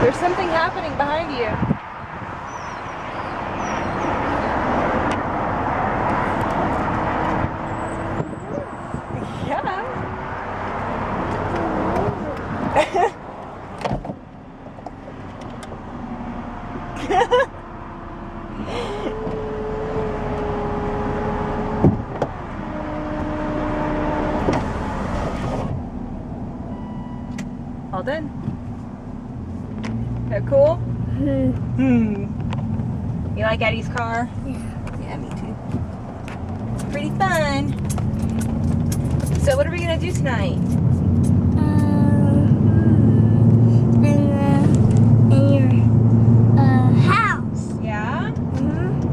There's something happening behind you. Yeah. All done. That cool? You like Eddie's car? Yeah, me too. It's pretty fun. So what are we gonna do tonight? In your house. Yeah?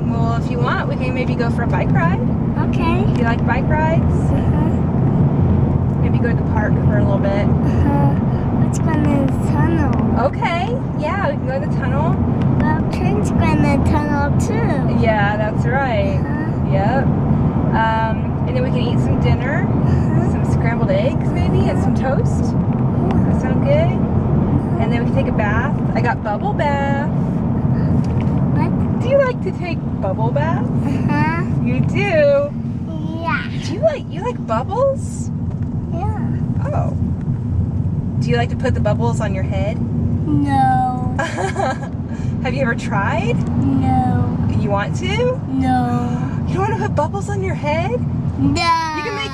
Well, if you want, we can maybe go for a bike ride. Okay. Do you like bike rides? Maybe go to the park for a little bit. Let's go in the tunnel. Okay, yeah, we can go to the tunnel. Well, train's going in the tunnel too. Yeah, that's right. Yep. And then we can eat some dinner, some scrambled eggs maybe, and some toast. That sound good? And then we can take a bath. I got bubble bath. What? Do you like to take bubble baths? You do? Yeah. Do you like bubbles? Yeah. Oh. Do you like to put the bubbles on your head? No. Have you ever tried? No. You want to? No. You don't want to put bubbles on your head? No.